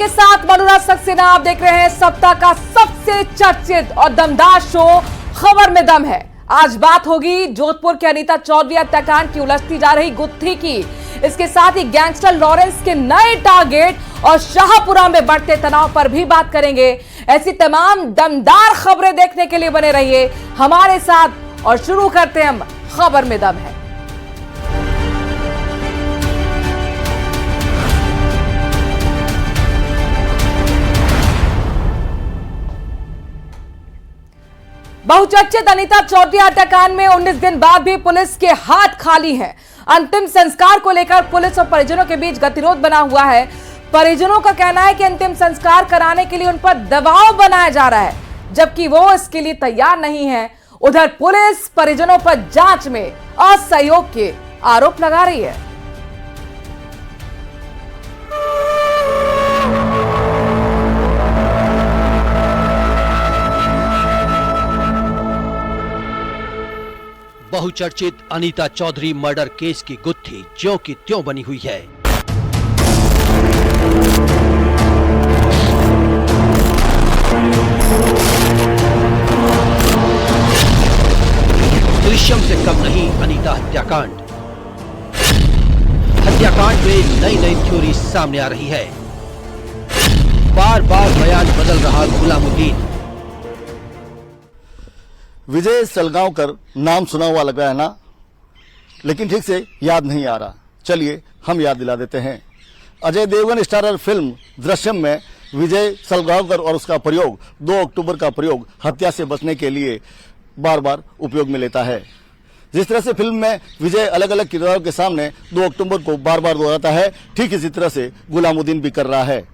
साथ मनोराज सक्सेना। आप देख रहे हैं सप्ताह का सबसे चर्चित और दमदार शो खबर में दम है। आज बात होगी जोधपुर के अनीता चौधरी हत्याकांड की उलझती जा रही गुत्थी की। इसके साथ ही गैंगस्टर लॉरेंस के नए टारगेट और शाहपुरा में बढ़ते तनाव पर भी बात करेंगे। ऐसी तमाम दमदार खबरें देखने के लिए बने रहिए हमारे साथ और शुरू करते हैं हम खबर में दम है। बहुचर्चित अनीता चौधरी हत्याकांड में 19 दिन बाद भी पुलिस के हाथ खाली हैं। अंतिम संस्कार को लेकर पुलिस और परिजनों के बीच गतिरोध बना हुआ है। परिजनों का कहना है कि अंतिम संस्कार कराने के लिए उन पर दबाव बनाया जा रहा है, जबकि वो इसके लिए तैयार नहीं है। उधर पुलिस परिजनों पर जांच में असहयोग के आरोप लगा रही है। बहुचर्चित अनीता चौधरी मर्डर केस की गुत्थी ज्यों की त्यों बनी हुई है। दृश्यम से कम नहीं अनीता हत्याकांड। हत्याकांड में नई नई थ्योरी सामने आ रही है। बार बार बयान बदल रहा गुलामुद्दीन। विजय सलगांवकर नाम सुना हुआ लग रहा है ना, लेकिन ठीक से याद नहीं आ रहा। चलिए हम याद दिला देते हैं। अजय देवगन स्टारर फिल्म दृश्यम में विजय सलगांवकर और उसका प्रयोग 2 अक्टूबर का प्रयोग हत्या से बचने के लिए बार बार उपयोग में लेता है। जिस तरह से फिल्म में विजय अलग अलग किरदारों के सामने 2 अक्टूबर को बार बार दोहराता है, ठीक इसी तरह से गुलामुद्दीन भी कर रहा है।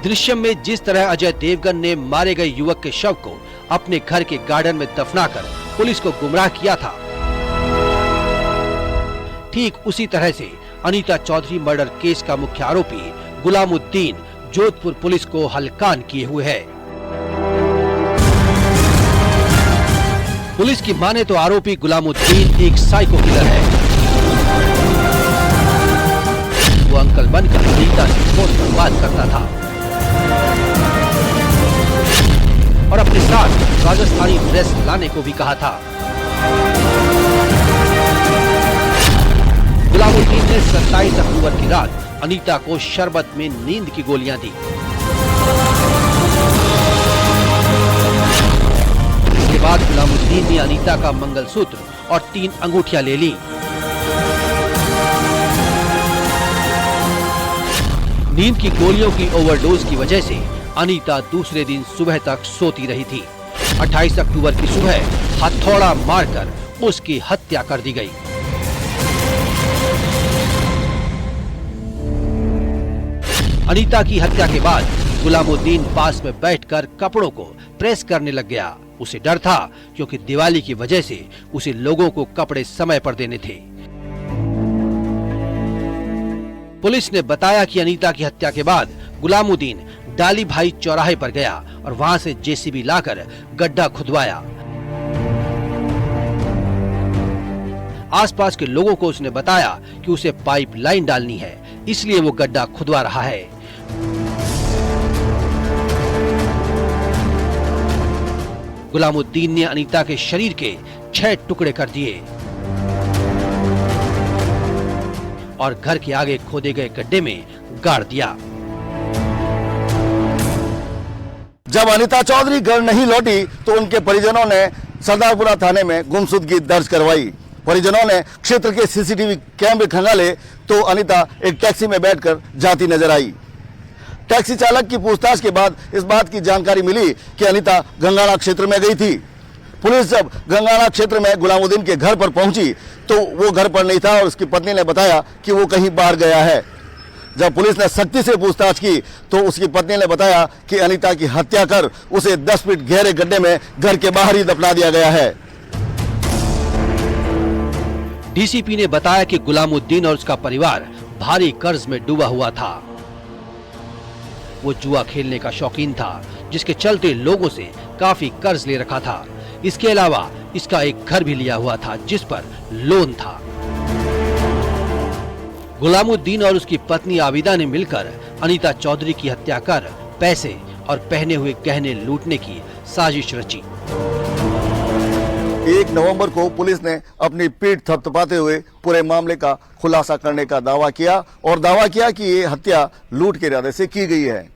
दृश्यम में जिस तरह अजय देवगन ने मारे गए युवक के शव को अपने घर के गार्डन में दफनाकर पुलिस को गुमराह किया था, ठीक उसी तरह से अनीता चौधरी मर्डर केस का मुख्य आरोपी गुलामुद्दीन जोधपुर पुलिस को हलकान किए हुए है। पुलिस की माने तो आरोपी गुलामुद्दीन एक साइको किलर है। वो अंकल बनकर अनीता से फोन पर बात करता था और अपने साथ राजस्थानी ड्रेस लाने को भी कहा था। गुलामुद्दीन ने 27 अक्टूबर की रात अनीता को शरबत में नींद की गोलियां दी। इसके बाद गुलामुद्दीन ने अनीता का मंगलसूत्र और 3 अंगूठियां ले ली। नींद की गोलियों की ओवरडोज की वजह से अनीता दूसरे दिन सुबह तक सोती रही थी। 28 अक्टूबर की सुबह हथौड़ा मारकर उसकी हत्या कर दी गई। अनीता की हत्या के बाद गुलामुद्दीन पास में बैठकर कपड़ों को प्रेस करने लग गया। उसे डर था क्योंकि दिवाली की वजह से उसे लोगों को कपड़े समय पर देने थे। पुलिस ने बताया कि अनीता की हत्या के बाद गुलामुद्दीन डाली भाई चौराहे पर गया और वहां से जेसीबी लाकर गड्ढा खुदवाया। आसपास के लोगों को उसने बताया कि उसे पाइप लाइन डालनी है, इसलिए वो गड्ढा खुदवा रहा है। गुलामुद्दीन ने अनीता के शरीर के 6 टुकड़े कर दिए और घर के आगे खोदे गए गड्ढे में गाड़ दिया। जब अनीता चौधरी घर नहीं लौटी तो उनके परिजनों ने सरदारपुरा थाने में गुमशुदगी दर्ज करवाई। परिजनों ने क्षेत्र के सीसीटीवी कैमरे खंगाले तो अनीता एक टैक्सी में बैठकर जाती नजर आई। टैक्सी चालक की पूछताछ के बाद इस बात की जानकारी मिली कि अनीता गंगाना क्षेत्र में गई थी। पुलिस जब गंगाना क्षेत्र में गुलामुद्दीन के घर पर पहुंची तो वो घर पर नहीं था और उसकी पत्नी ने बताया कि वो कहीं बाहर गया है। जब पुलिस ने सख्ती से पूछताछ की तो उसकी पत्नी ने बताया कि अनीता की हत्या कर उसे 10 फीट गहरे गड्ढे में घर के बाहर ही दफना दिया गया है। डीसीपी ने बताया कि गुलामुद्दीन और उसका परिवार भारी कर्ज में डूबा हुआ था। वो जुआ खेलने का शौकीन था, जिसके चलते लोगों से काफी कर्ज ले रखा था। इसके अलावा इसका एक घर भी लिया हुआ था जिस पर लोन था। गुलामुद्दीन और उसकी पत्नी आबिदा ने मिलकर अनीता चौधरी की हत्या कर पैसे और पहने हुए गहने लूटने की साजिश रची। 1 नवंबर को पुलिस ने अपनी पीठ थपथपाते हुए पूरे मामले का खुलासा करने का दावा किया और दावा किया कि ये हत्या लूट के इरादे से की गई है।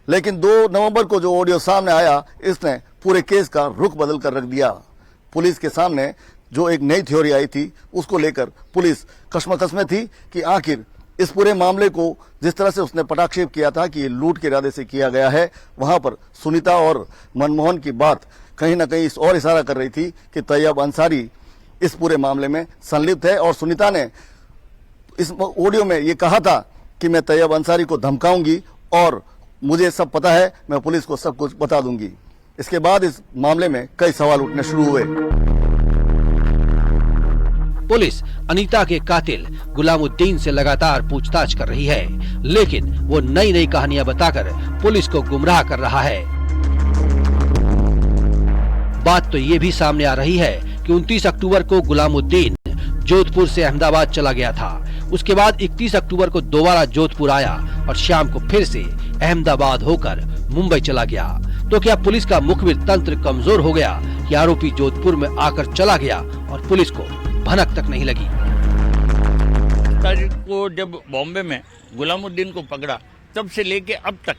लेकिन 2 नवंबर को जो ऑडियो सामने आया, इसने पूरे केस का रुख बदल कर रख दिया। पुलिस के सामने जो एक नई थ्योरी आई थी, उसको लेकर पुलिस कश्मकश में थी कि आखिर इस पूरे मामले को जिस तरह से उसने पटाक्षेप किया था कि ये लूट के इरादे से किया गया है, वहां पर सुनीता और मनमोहन की बात कहीं ना कहीं इस और इशारा कर रही थी कि तैयब अंसारी इस पूरे मामले में संलिप्त है। और सुनीता ने इस ऑडियो में ये कहा था कि मैं तैयब अंसारी को धमकाऊंगी और मुझे सब पता है, मैं पुलिस को सब कुछ बता दूंगी। इसके बाद इस मामले में कई सवाल उठने शुरू हुए। पुलिस अनीता के कातिल गुलामुद्दीन से लगातार पूछताछ कर रही है, लेकिन वो नई नई कहानियां बताकर पुलिस को गुमराह कर रहा है। बात तो ये भी सामने आ रही है कि 29 अक्टूबर को गुलामुद्दीन जोधपुर से अहमदाबाद चला गया था। उसके बाद 31 अक्टूबर को दोबारा जोधपुर आया और शाम को फिर से अहमदाबाद होकर मुंबई चला गया। तो क्या पुलिस का मुखबिर तंत्र कमजोर हो गया कि आरोपी जोधपुर में आकर चला गया और पुलिस को भनक तक नहीं लगी? तारीख को जब बॉम्बे में गुलामुद्दीन को पकड़ा, तब से लेके अब तक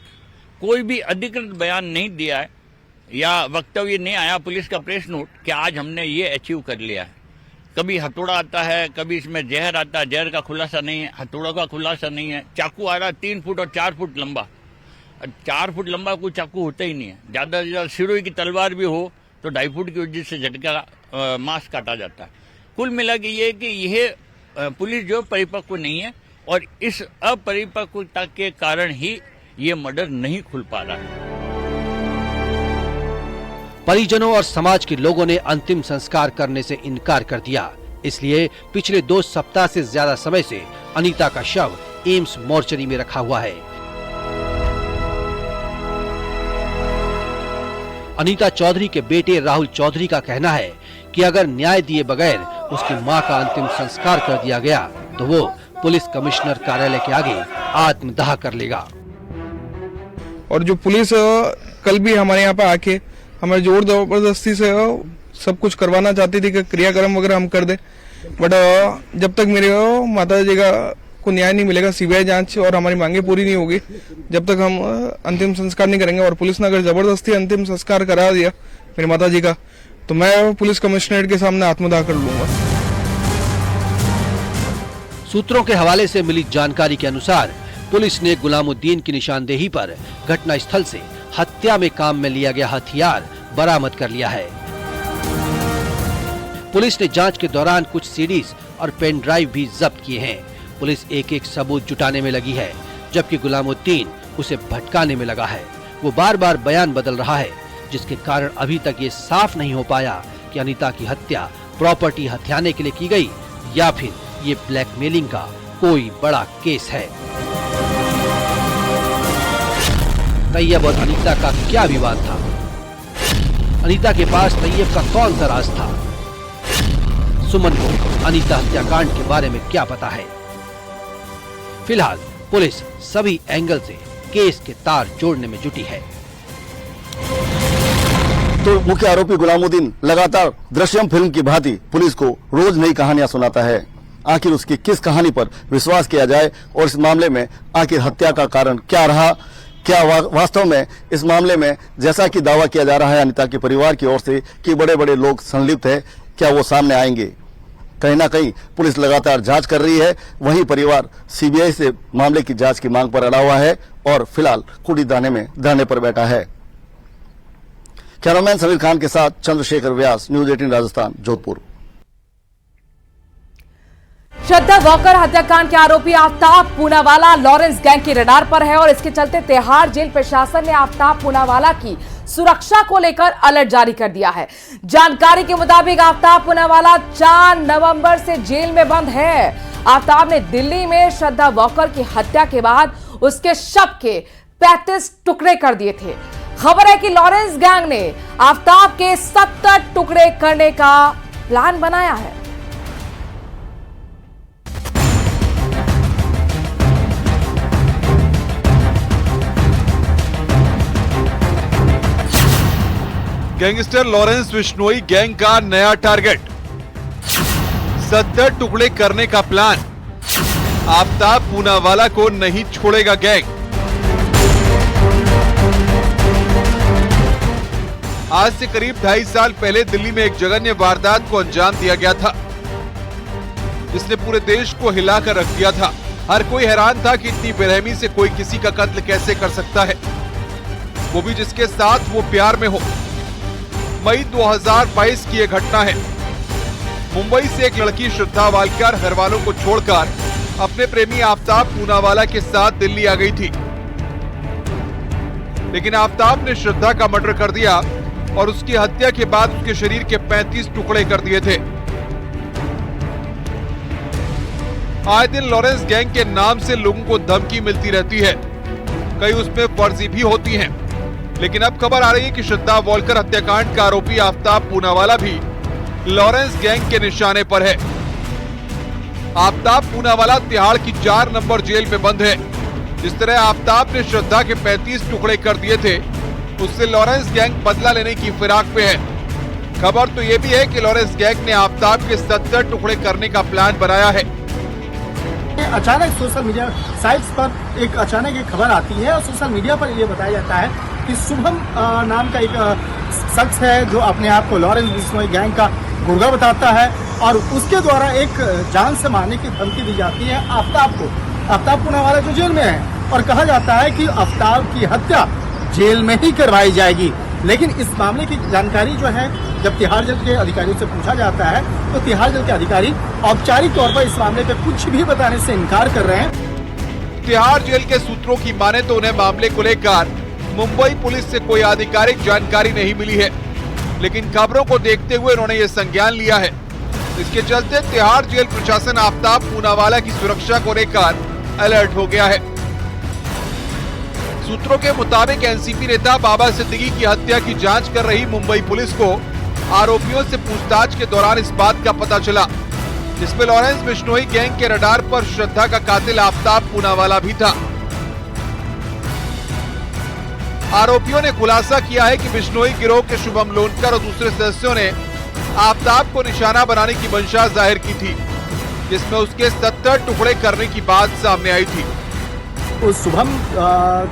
कोई भी अधिकृत बयान नहीं दिया है या वक्तव्य नहीं आया पुलिस का प्रेस नोट कि आज हमने ये अचीव कर लिया है। कभी हथौड़ा आता है, कभी इसमें जहर आता है, जहर का खुलासा नहीं है, हथौड़ा का खुलासा नहीं है। चाकू आ रहा 3 फुट और 4 फुट लंबा। 4 फुट लंबा कोई चाकू होता ही नहीं है। ज्यादा से ज्यादा सिरोही की तलवार भी हो तो 2.5 फुट की वजह से झटका मांस काटा जाता है। कुल मिला के ये कि यह पुलिस जो परिपक्व नहीं है और इस अपरिपक्वता के कारण ही ये मर्डर नहीं खुल पा रहा है। परिजनों और समाज के लोगों ने अंतिम संस्कार करने से इनकार कर दिया। इसलिए पिछले 2 सप्ताह से ज्यादा समय से अनीता का शव एम्स मोर्चरी में रखा हुआ है। अनीता चौधरी के बेटे राहुल चौधरी का कहना है कि अगर न्याय दिए बगैर उसकी मां का अंतिम संस्कार कर दिया गया तो वो पुलिस कमिश्नर कार्यालय के आगे आत्मदाह कर लेगा। और जो पुलिस कल भी हमारे यहाँ पे आके हमें जोर जबरदस्ती से सब कुछ करवाना चाहती थी कि क्रियाक्रम वगैरह हम कर दे, बट जब तक मेरे माता जी को न्याय नहीं मिलेगा, सीबीआई जांच और हमारी मांगे पूरी नहीं होगी, जब तक हम अंतिम संस्कार नहीं करेंगे। और पुलिस ने अगर जबरदस्ती अंतिम संस्कार करा दिया मेरी माता जी का, तो मैं पुलिस कमिश्नरेट के सामने आत्मदाह कर लूंगा। सूत्रों के हवाले से मिली जानकारी के अनुसार पुलिस ने गुलामुद्दीन की निशानदेही पर घटना स्थल से हत्या में काम में लिया गया हथियार बरामद कर लिया है। पुलिस ने जांच के दौरान कुछ सीडीज और पेन ड्राइव भी जब्त किए हैं। पुलिस एक-एक सबूत जुटाने में लगी है, जबकि गुलामुद्दीन उसे भटकाने में लगा है। वो बार-बार बयान बदल रहा है, जिसके कारण अभी तक ये साफ नहीं हो पाया कि अनीता की हत्या प्रॉपर्टी हथियाने के लिए की गई या फिर ये ब्लैकमेलिंग का कोई बड़ा केस है। तैयब और अनीता का क्या विवाद था? अनीता के पास तैयब का कौन सा राज था? सुमन को अनीता हत्याकांड के बारे में क्या पता है? फिलहाल पुलिस सभी एंगल से केस के तार जोड़ने में जुटी है। तो मुख्य आरोपी गुलामुद्दीन लगातार दृश्यम फिल्म की भांति पुलिस को रोज नई कहानियां सुनाता है। आखिर उसकी किस कहानी पर विश्वास किया जाए और इस मामले में आखिर हत्या का कारण क्या रहा, क्या वास्तव में इस मामले में जैसा कि दावा किया जा रहा है अनीता के परिवार की ओर से कि बड़े बड़े लोग संलिप्त है, क्या वो सामने आएंगे? कहीं ना कहीं पुलिस लगातार जांच कर रही है, वहीं परिवार सीबीआई से मामले की जांच की मांग पर अड़ा हुआ है और फिलहाल कुड़ी धरने पर बैठा है। कैमरामैन समीर खान के साथ चंद्रशेखर व्यास, न्यूज 18 राजस्थान, जोधपुर। श्रद्धा वॉकर हत्याकांड के आरोपी आफ्ताब पूनावाला लॉरेंस गैंग की रडार पर है और इसके चलते तिहाड़ जेल प्रशासन ने आफ्ताब पूनावाला की सुरक्षा को लेकर अलर्ट जारी कर दिया है। जानकारी के मुताबिक आफ्ताब पूनावाला 4 नवंबर से जेल में बंद है। आफ्ताब ने दिल्ली में श्रद्धा वॉकर की हत्या के बाद उसके शव के 35 टुकड़े कर दिए थे। खबर है कि लॉरेंस गैंग ने आफ्ताब के 70 टुकड़े करने का प्लान बनाया है। गैंगस्टर लॉरेंस बिश्नोई गैंग का नया टारगेट, 70 टुकड़े करने का प्लान। आफताब पूनावाला को नहीं छोड़ेगा गैंग। आज से करीब 2.5 साल पहले दिल्ली में एक जघन्य वारदात को अंजाम दिया गया था, जिसने पूरे देश को हिलाकर रख दिया था। हर कोई हैरान था कि इतनी बेरहमी से कोई किसी का कत्ल कैसे कर सकता है, वो भी जिसके साथ वो प्यार में हो। मई 2022 की यह घटना है। मुंबई से एक लड़की श्रद्धा वालकर घर वालों को छोड़कर अपने प्रेमी आफताब पूनावाला के साथ दिल्ली आ गई थी, लेकिन आफताब ने श्रद्धा का मर्डर कर दिया और उसकी हत्या के बाद उसके शरीर के 35 टुकड़े कर दिए थे। आए दिन लॉरेंस गैंग के नाम से लोगों को धमकी मिलती रहती है, कई उसमें फर्जी भी होती हैं। लेकिन अब खबर आ रही है कि श्रद्धा वालकर हत्याकांड का आरोपी आफताब पूनावाला भी लॉरेंस गैंग के निशाने पर है। आफताब पूनावाला तिहाड़ की 4 नंबर जेल में बंद है। जिस तरह आफताब ने श्रद्धा के 35 टुकड़े कर दिए थे, उससे लॉरेंस गैंग बदला लेने की फिराक पे है। खबर तो ये भी है कि लॉरेंस गैंग ने आफताब के 70 टुकड़े करने का प्लान बनाया है। अचानक सोशल मीडिया साइट्स पर एक अचानक एक खबर आती है और सोशल मीडिया पर यह बताया जाता है कि शुभम नाम का एक शख्स है जो अपने आप को लॉरेंस बिश्नोई गैंग का गुर्गा बताता है और उसके द्वारा एक जान से मारने की धमकी दी जाती है आफताब को। आफताब पूनावाला जो जेल में है और कहा जाता है कि आफताब की हत्या जेल में ही करवाई जाएगी। लेकिन इस मामले की जानकारी जो है जब तिहाड़ जेल के अधिकारियों से पूछा जाता है तो तिहाड़ जेल के अधिकारी औपचारिक तौर पर इस मामले पे कुछ भी बताने से इनकार कर रहे हैं। तिहाड़ जेल के सूत्रों की माने तो उन्हें मामले को लेकर मुंबई पुलिस से कोई आधिकारिक जानकारी नहीं मिली है, लेकिन खबरों को देखते हुए उन्होंने ये संज्ञान लिया है। इसके चलते तिहाड़ जेल प्रशासन आफताब पूनावाला की सुरक्षा को लेकर अलर्ट हो गया है। सूत्रों के मुताबिक एनसीपी नेता बाबा सिद्दीकी की हत्या की जांच कर रही मुंबई पुलिस को आरोपियों से पूछताछ के दौरान इस बात का पता चला, जिसमें लॉरेंस बिश्नोई गैंग के रडार पर श्रद्धा का कातिल आफताब पूनावाला भी था। आरोपियों ने खुलासा किया है कि बिश्नोई गिरोह के शुभम लोनकर और दूसरे सदस्यों ने आफताब को निशाना बनाने की मंशा जाहिर की थी, जिसमें उसके 70 टुकड़े करने की बात सामने आई थी। उस शुभम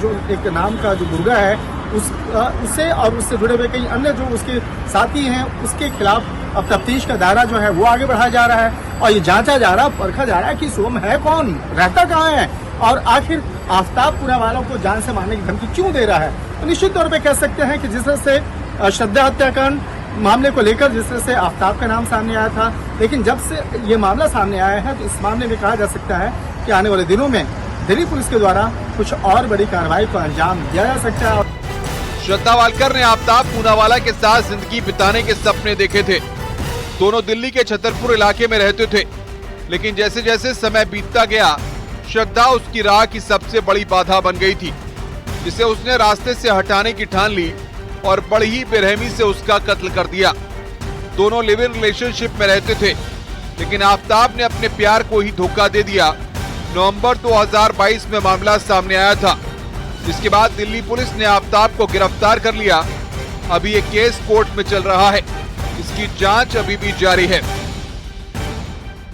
जो एक नाम का जो गुर्गा है उससे और उससे जुड़े हुए कई अन्य जो उसके साथी हैं उसके खिलाफ अब तफ्तीश का दायरा जो है वो आगे बढ़ाया जा रहा है और ये जांचा जा रहा है, परखा जा रहा है कि शुभम है कौन, रहता कहाँ है और आखिर आफताब पूनावाला को जान से मारने की धमकी क्यों दे रहा है। तो निश्चित तौर पे कह सकते हैं कि जिस तरह से श्रद्धा हत्याकांड मामले को लेकर जिस तरह से आफताब का नाम सामने आया था, लेकिन जब से ये मामला सामने आया है तो इस मामले में कहा जा सकता है कि आने वाले दिनों में दिल्ली पुलिस के द्वारा कुछ और बड़ी कार्रवाई को अंजाम दिया जा सकता है। श्रद्धा वालकर ने आफताब पूनावाला के साथ जिंदगी बिताने के सपने देखे थे। दोनों दिल्ली के छतरपुर इलाके में रहते थे, लेकिन जैसे जैसे समय बीतता गया श्रद्धा उसकी राह की सबसे बड़ी बाधा बन गई थी, जिसे उसने रास्ते से हटाने की ठान ली और बड़ी ही बेरहमी से उसका कत्ल कर दिया। दोनों लिव इन रिलेशनशिप में रहते थे, लेकिन आफताब ने अपने प्यार को ही धोखा दे दिया। नवंबर 2022 में मामला सामने आया था, जिसके बाद दिल्ली पुलिस ने आफताब को गिरफ्तार कर लिया। अभी ये केस कोर्ट में चल रहा है, इसकी जांच अभी भी जारी है।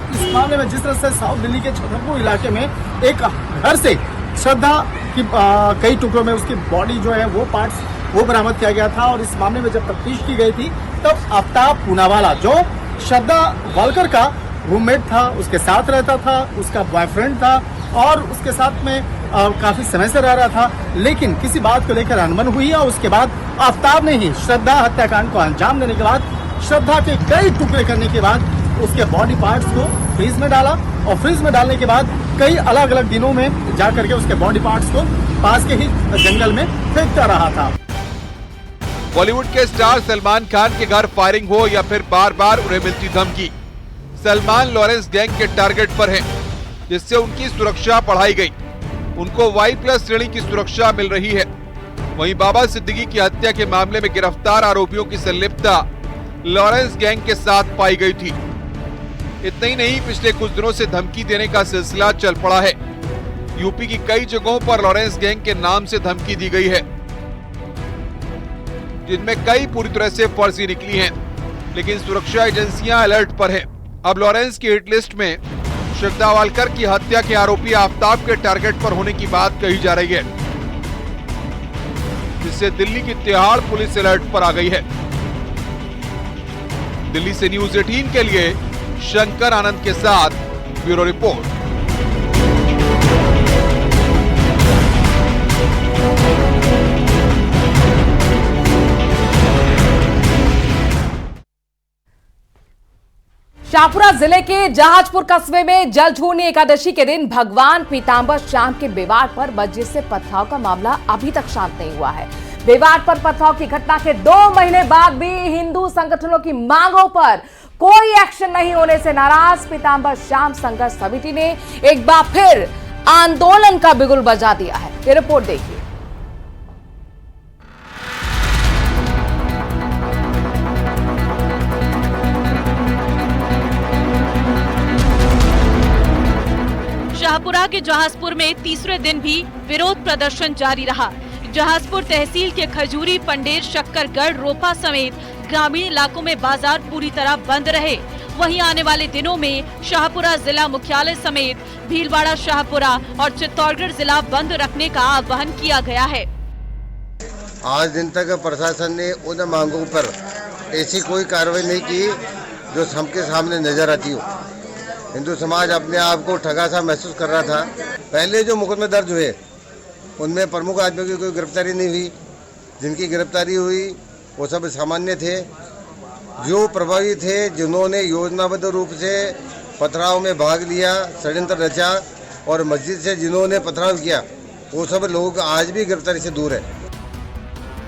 इस मामले में जिस तरह से साउथ दिल्ली के छतरपुर इलाके में एक घर से श्रद्धा की कई टुकड़ों में उसकी बॉडी जो है वो पार्ट्स वो बरामद किया गया था और इस मामले में जब तफ्तीश की गई थी तब आफताब पूनावाला जो श्रद्धा वालकर का रूममेट था, उसके साथ रहता था, उसका बॉयफ्रेंड था और उसके साथ में काफी समय से रह रहा था, लेकिन किसी बात को लेकर अनबन हुई और उसके बाद आफताब ने ही श्रद्धा हत्याकांड को अंजाम देने के बाद श्रद्धा के कई टुकड़े करने के बाद उसके बॉडी पार्ट्स को फ्रीज में डाला और फ्रीज में डालने के बाद कई अलग अलग दिनों में जाकर के उसके बॉडी पार्ट्स को पास के ही जंगल में फेंकता रहा था। बॉलीवुड के स्टार सलमान खान के घर फायरिंग हो या फिर बार बार उन्हें मिलती धमकी, सलमान लॉरेंस गैंग के टारगेट पर हैं, जिससे उनकी सुरक्षा बढ़ाई गई। उनको Y+ श्रेणी की सुरक्षा मिल रही है। वहीं बाबा सिद्दीकी की हत्या के मामले में गिरफ्तार आरोपियों की संलिप्तता लॉरेंस गैंग के साथ पाई गई थी। इतना ही नहीं, पिछले कुछ दिनों से धमकी देने का सिलसिला चल पड़ा है। यूपी की कई जगहों पर लॉरेंस गैंग के नाम से धमकी दी गई है। जिनमें कई पूरी तरह से फर्जी निकली हैं। लेकिन सुरक्षा एजेंसियां अलर्ट पर हैं। अब लॉरेंस की हिट लिस्ट में श्रद्धा वालकर की हत्या के आरोपी आफ्ताब के टारगेट पर होने की बात कही जा रही है, जिससे दिल्ली की तिहाड़ पुलिस अलर्ट पर आ गई है। दिल्ली से न्यूज़ 18 के लिए शंकर आनंद के साथ ब्यूरो रिपोर्ट। शाहपुरा जिले के जहाजपुर कस्बे में जलझूर्णी एकादशी के दिन भगवान पीतांबर श्याम के विवाद पर मस्जिद से पथराव का मामला अभी तक शांत नहीं हुआ है। विवाद पर पथराव की घटना के 2 महीने बाद भी हिंदू संगठनों की मांगों पर कोई एक्शन नहीं होने से नाराज पीतांबर श्याम संघर्ष समिति ने एक बार फिर आंदोलन का बिगुल बजा दिया है। ये रिपोर्ट देखिए। शाहपुरा के जहाजपुर में तीसरे दिन भी विरोध प्रदर्शन जारी रहा। जहाजपुर तहसील के खजूरी, पंडेर, शक्करगढ़, रोपा समेत ग्रामीण इलाकों में बाजार पूरी तरह बंद रहे। वहीं आने वाले दिनों में शाहपुरा जिला मुख्यालय समेत भीलवाड़ा, शाहपुरा और चित्तौड़गढ़ जिला बंद रखने का आह्वान किया गया है। आज दिन तक प्रशासन ने उन मांगों पर ऐसी कोई कार्रवाई नहीं की जो सबके सामने नजर आती हो। हिंदू समाज अपने आप को ठगा सा महसूस कर रहा था। पहले जो मुकदमे दर्ज हुए उनमें प्रमुख आदमियों की कोई गिरफ्तारी नहीं हुई। जिनकी गिरफ्तारी हुई वो सब सामान्य थे। जो प्रभावी थे, जिन्होंने योजनाबद्ध रूप से पथराव में भाग लिया, षड्यंत्र रचा और मस्जिद से जिन्होंने पथराव किया, वो सब लोग आज भी गिरफ्तारी से दूर है।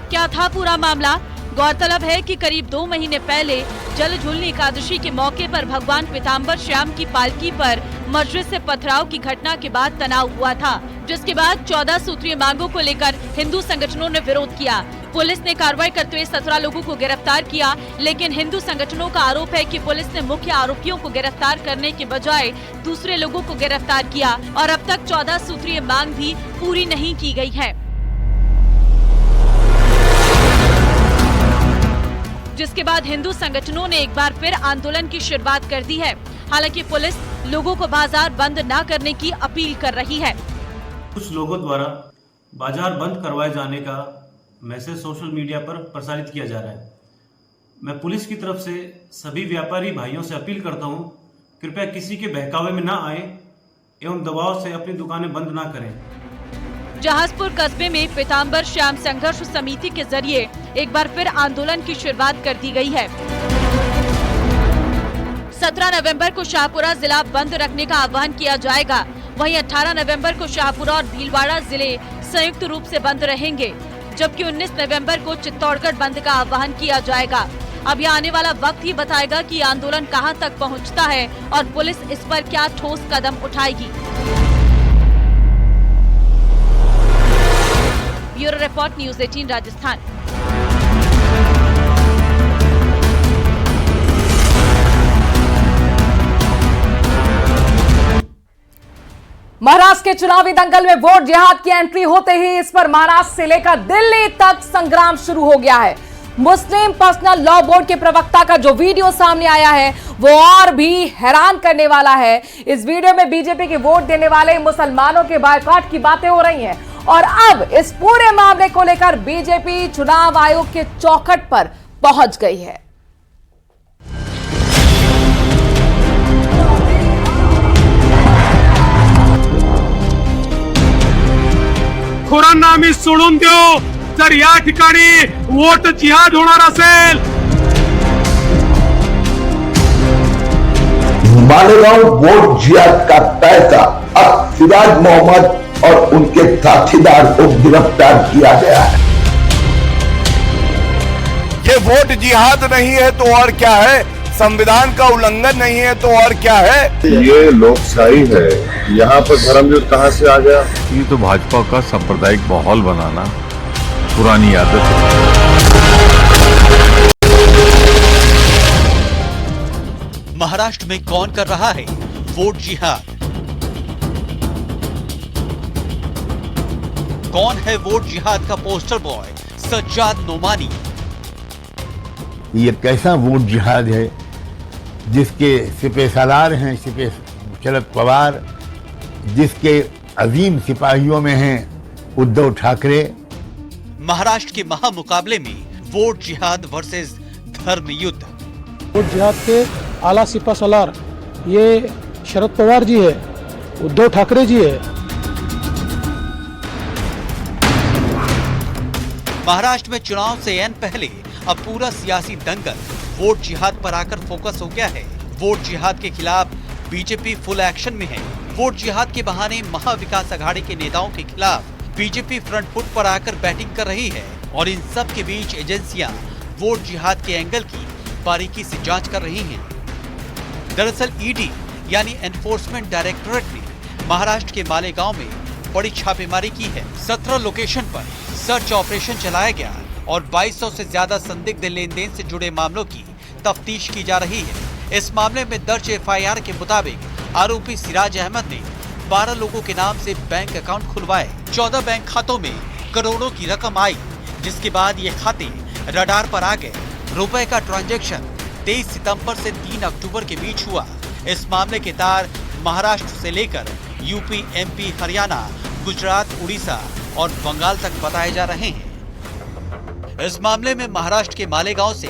क्या था पूरा मामला? गौरतलब है कि करीब 2 महीने पहले जलझूर्णी एकादशी के मौके पर भगवान पीतांबर श्याम की पालकी पर मस्जिद से पथराव की घटना के बाद तनाव हुआ था, जिसके बाद 14 सूत्रीय मांगों को लेकर हिंदू संगठनों ने विरोध किया। पुलिस ने कार्रवाई करते हुए 17 लोगों को गिरफ्तार किया, लेकिन हिंदू संगठनों का आरोप है कि पुलिस ने मुख्य आरोपियों को गिरफ्तार करने के बजाय दूसरे लोगों को गिरफ्तार किया और अब तक 14 सूत्रीय मांग भी पूरी नहीं की गई है, जिसके बाद हिंदू संगठनों ने एक बार फिर आंदोलन की शुरुआत कर दी है। हालांकि पुलिस लोगों को बाजार बंद न करने की अपील कर रही है। कुछ लोगों द्वारा बाजार बंद करवाए जाने का मैसेज सोशल मीडिया पर प्रसारित किया जा रहा है। मैं पुलिस की तरफ से सभी व्यापारी भाइयों से अपील करता हूं, कृपया किसी के बहकावे में न आए एवं दबाव से अपनी दुकानें बंद न करें। जहाजपुर कस्बे में पीतांबर श्याम संघर्ष समिति के जरिए एक बार फिर आंदोलन की शुरुआत कर दी गई है। 17 नवंबर को शाहपुरा जिला बंद रखने का आह्वान किया जाएगा। वहीं 18 नवंबर को शाहपुरा और भीलवाड़ा जिले संयुक्त रूप से बंद रहेंगे, जबकि 19 नवंबर को चित्तौड़गढ़ बंद का आह्वान किया जाएगा। अब यह आने वाला वक्त ही बताएगा कि आंदोलन कहां तक पहुंचता है और पुलिस इस पर क्या ठोस कदम उठाएगी। Bureau report, news 18 Rajasthan. Maharashtra के चुनावी दंगल में वोट जिहाद की एंट्री होते ही इस पर महाराष्ट्र से लेकर दिल्ली तक संग्राम शुरू हो गया है। मुस्लिम पर्सनल लॉ बोर्ड के प्रवक्ता का जो वीडियो सामने आया है वो और भी हैरान करने वाला है। इस वीडियो में बीजेपी के वोट देने वाले मुसलमानों के बायकॉट की बातें हो रही हैं और अब इस पूरे मामले को लेकर बीजेपी चुनाव आयोग के चौखट पर पहुंच गई है। खुरांना सोडून देऊ जर या ठिकाणी वोट जिहाद होणार असेल। मालेगांव वोट जिहाद का पैसा अब सिराज मोहम्मद और उनके साथीदार को गिरफ्तार किया गया है। ये वोट जिहाद नहीं है तो और क्या है? संविधान का उल्लंघन नहीं है तो और क्या है? ये लोकशाही है, यहाँ पर धर्म युद्ध कहाँ से आ गया? ये तो भाजपा का सांप्रदायिक माहौल बनाना पुरानी आदत है। महाराष्ट्र में कौन कर रहा है वोट जिहाद? कौन है वोट जिहाद का पोस्टर बॉय? सज्जाद नोमानी। कि ये कैसा वोट जिहाद है, जिसके सिपह सालार हैं शरद पवार, जिसके अजीम सिपाहियों में हैं उद्धव ठाकरे। महाराष्ट्र के महामुकाबले में वोट जिहाद वर्सेस धर्म युद्ध। वोट जिहाद के आला सिपा सालार ये शरद पवार जी है, उद्धव ठाकरे जी है। महाराष्ट्र में चुनाव से ऐन पहले अब पूरा सियासी दंगल वोट जिहाद पर आकर फोकस हो गया है। वोट जिहाद के खिलाफ बीजेपी फुल एक्शन में है। वोट जिहाद के बहाने महाविकास अघाड़ी के नेताओं के खिलाफ बीजेपी फ्रंट फुट पर आकर बैटिंग कर रही है और इन सब के बीच एजेंसियां वोट जिहाद के एंगल की बारीकी से जांच कर रही हैं। दरअसल ईडी यानी एनफोर्समेंट डायरेक्टोरेट ने महाराष्ट्र के मालेगांव में बड़ी छापेमारी की है। 17 लोकेशन पर सर्च ऑपरेशन चलाया गया और 2200 से ज्यादा संदिग्ध लेन देन से जुड़े मामलों की तफ्तीश की जा रही है। इस मामले में दर्ज एफआईआर के मुताबिक आरोपी सिराज अहमद ने 12 लोगों के नाम से बैंक अकाउंट खुलवाए। 14 बैंक खातों में करोड़ों की रकम आई, जिसके बाद ये खाते रडार पर आ गए। रुपए का ट्रांजैक्शन 23 सितंबर से 3 अक्टूबर के बीच हुआ। इस मामले के तार महाराष्ट्र से लेकर यूपी, एमपी, हरियाणा, गुजरात, उड़ीसा और बंगाल तक बताए जा रहे हैं। इस मामले में महाराष्ट्र के मालेगांव से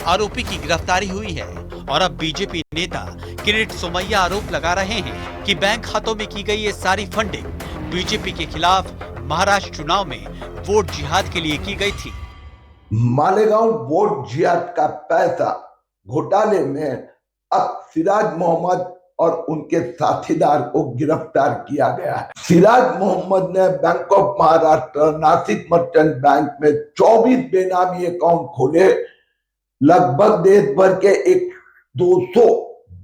आरोपी की गिरफ्तारी हुई है और अब बीजेपी नेता किरीट सोमैया आरोप लगा रहे हैं कि बैंक खातों में की गई ये सारी फंडिंग बीजेपी के खिलाफ महाराष्ट्र चुनाव में वोट जिहाद के लिए की गई थी। मालेगांव वोट जिहाद का पैसा घोटाले में अब सिराज मोहम्मद और उनके साथीदार को गिरफ्तार किया गया है। सिराज मोहम्मद ने bank of Maharashtra, Nashik merchant bank में 24 बेनामी अकाउंट खोले। लगभग देश भर के 200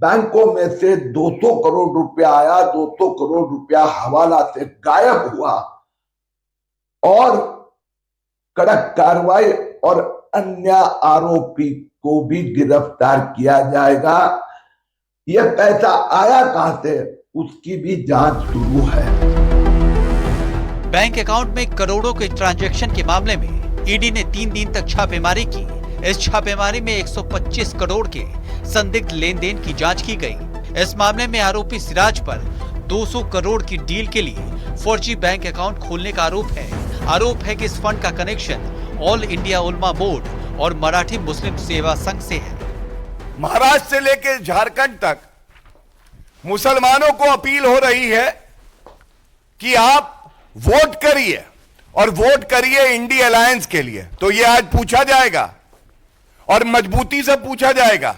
बैंकों में से 200 करोड़ रुपया आया, 200 करोड़ रुपया हवाला से गायब हुआ और कड़क कार्रवाई और अन्य आरोपी को भी गिरफ्तार किया जाएगा। यह पैसा आया कहां से, उसकी भी जांच शुरू है। बैंक अकाउंट में करोड़ों के ट्रांजैक्शन के मामले में ईडी ने 3 दिन तक छापेमारी की। इस छापेमारी में 125 करोड़ के संदिग्ध लेन देन की जांच की गई। इस मामले में आरोपी सिराज पर 200 करोड़ की डील के लिए फर्जी बैंक अकाउंट खोलने का आरोप है। आरोप है कि इस फंड का कनेक्शन ऑल इंडिया उलमा बोर्ड और मराठी मुस्लिम सेवा संघ से है। महाराष्ट्र से लेकर झारखंड तक मुसलमानों को अपील हो रही है कि आप वोट करिए और वोट करिए इंडी अलायंस के लिए। तो यह आज पूछा जाएगा और मजबूती से पूछा जाएगा।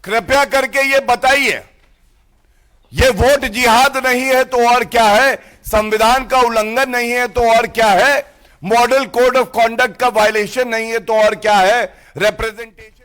कृपया करके ये बताइए, ये वोट जिहाद नहीं है तो और क्या है? संविधान का उल्लंघन नहीं है तो और क्या है? मॉडल कोड ऑफ कॉन्डक्ट का वायलेशन नहीं है तो और क्या है? रिप्रेजेंटेशन